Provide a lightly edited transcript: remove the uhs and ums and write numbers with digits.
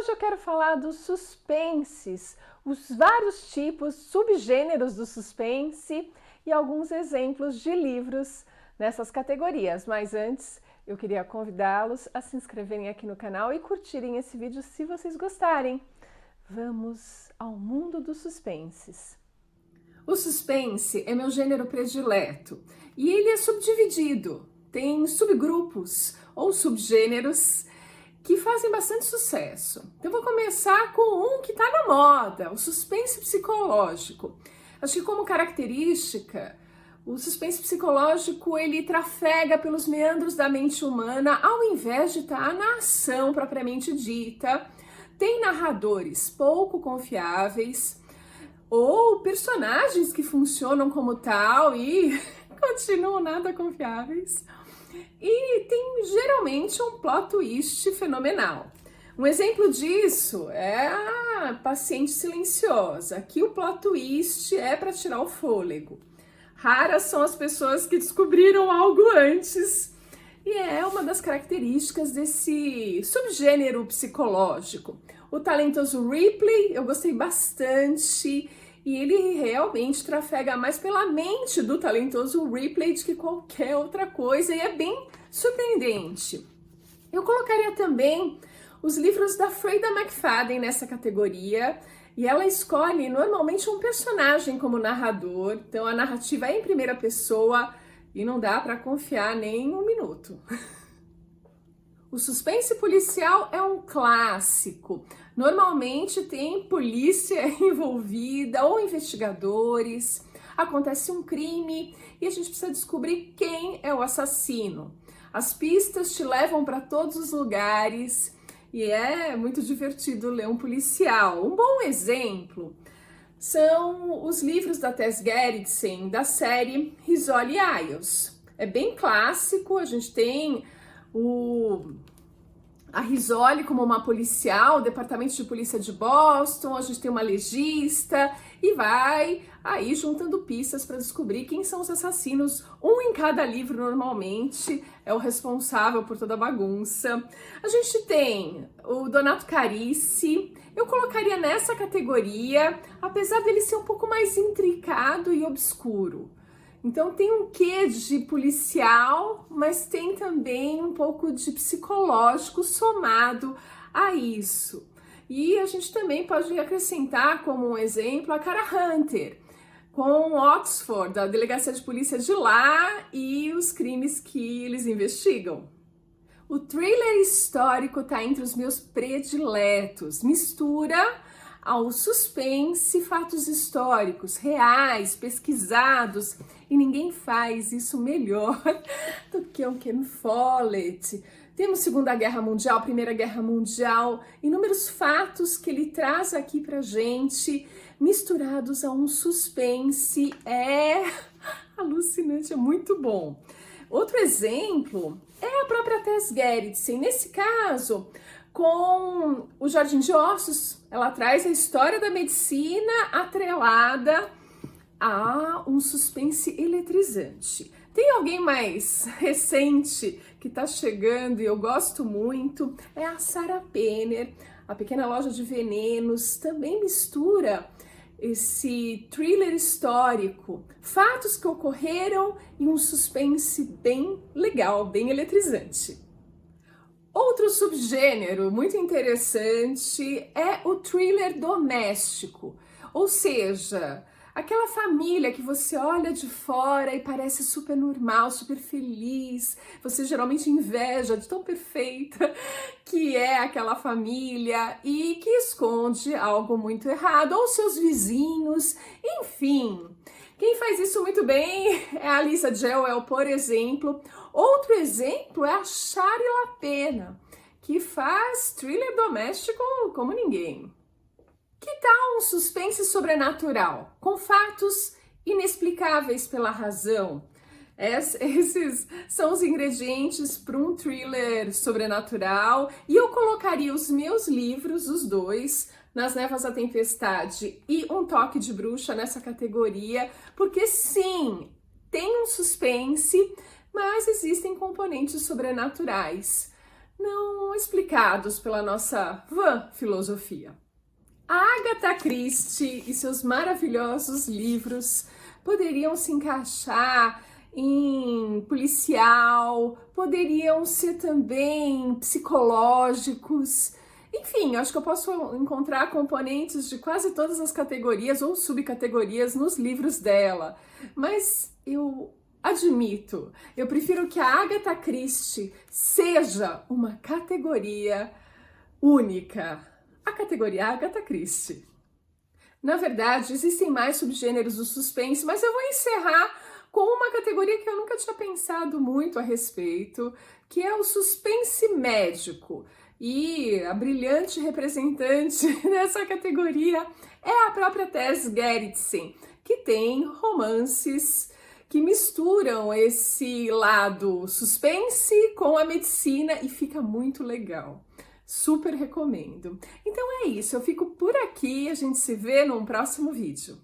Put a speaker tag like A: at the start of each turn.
A: hoje eu quero falar dos suspenses, os vários tipos, subgêneros do suspense e alguns exemplos de livros nessas categorias. Mas antes, eu queria convidá-los a se inscreverem aqui no canal e curtirem esse vídeo se vocês gostarem. Vamos ao mundo dos suspenses. O suspense é meu gênero predileto e ele é subdividido, tem subgrupos ou subgêneros que fazem bastante sucesso. Então vou começar com um que está na moda, o suspense psicológico. Acho que como característica, o suspense psicológico ele trafega pelos meandros da mente humana ao invés de estar na ação propriamente dita. Tem narradores pouco confiáveis ou personagens que funcionam como tal e continuam nada confiáveis. E tem geralmente um plot twist fenomenal. Um exemplo disso é a Paciente Silenciosa. Aqui o plot twist é para tirar o fôlego. Raras são as pessoas que descobriram algo antes. E é uma das características desse subgênero psicológico. O talentoso Ripley, eu gostei bastante. E ele realmente trafega mais pela mente do talentoso Ripley do que qualquer outra coisa e é bem surpreendente. Eu colocaria também os livros da Freida McFadden nessa categoria e ela escolhe normalmente um personagem como narrador, então a narrativa é em primeira pessoa e não dá para confiar nem um minuto. O suspense policial é um clássico. Normalmente tem polícia envolvida ou investigadores. Acontece um crime e a gente precisa descobrir quem é o assassino. As pistas te levam para todos os lugares e é muito divertido ler um policial. Um bom exemplo são os livros da Tess Gerritsen da série Rizzoli Isles. É bem clássico, a gente tem a Rizzoli como uma policial, o Departamento de Polícia de Boston, a gente tem uma legista e vai aí juntando pistas para descobrir quem são os assassinos. Um em cada livro normalmente é o responsável por toda a bagunça. A gente tem o Donato Carisse, eu colocaria nessa categoria, apesar dele ser um pouco mais intricado e obscuro. Então tem um quê de policial, mas tem também um pouco de psicológico somado a isso. E a gente também pode acrescentar como um exemplo a Cara Hunter, com Oxford, a delegacia de polícia de lá e os crimes que eles investigam. O thriller histórico está entre os meus prediletos, mistura ao suspense, fatos históricos, reais, pesquisados, e ninguém faz isso melhor do que o Ken Follett. Temos Segunda Guerra Mundial, Primeira Guerra Mundial, inúmeros fatos que ele traz aqui pra gente, misturados a um suspense, é alucinante, é muito bom. Outro exemplo é a própria Tess Gerritsen, nesse caso, com o Jardim de Ossos, ela traz a história da medicina atrelada a um suspense eletrizante. Tem alguém mais recente que tá chegando e eu gosto muito, é a Sarah Penner, A Pequena Loja de Venenos, também mistura esse thriller histórico, fatos que ocorreram e um suspense bem legal, bem eletrizante. Outro subgênero muito interessante é o thriller doméstico, ou seja, aquela família que você olha de fora e parece super normal, super feliz, você geralmente inveja de tão perfeita que é aquela família e que esconde algo muito errado, ou seus vizinhos, enfim. Quem faz isso muito bem é a Lisa Jewell, por exemplo. Outro exemplo é a Shari LaPena, que faz thriller doméstico como ninguém. Que tal um suspense sobrenatural, com fatos inexplicáveis pela razão? Esses são os ingredientes para um thriller sobrenatural e eu colocaria os meus livros, os dois, Nas Névoas da Tempestade e Um Toque de Bruxa nessa categoria, porque sim, tem um suspense, mas existem componentes sobrenaturais. não explicados pela nossa vã filosofia. A Agatha Christie e seus maravilhosos livros poderiam se encaixar em policial, poderiam ser também psicológicos. Enfim, acho que eu posso encontrar componentes de quase todas as categorias ou subcategorias nos livros dela. Mas eu admito, eu prefiro que a Agatha Christie seja uma categoria única. A categoria Agatha Christie. Na verdade, existem mais subgêneros do suspense, mas eu vou encerrar com uma categoria que eu nunca tinha pensado muito a respeito, que é o suspense médico. E a brilhante representante dessa categoria é a própria Tess Gerritsen, que tem romances que misturam esse lado suspense com a medicina e fica muito legal. Super recomendo. Então é isso, eu fico por aqui, a gente se vê num próximo vídeo.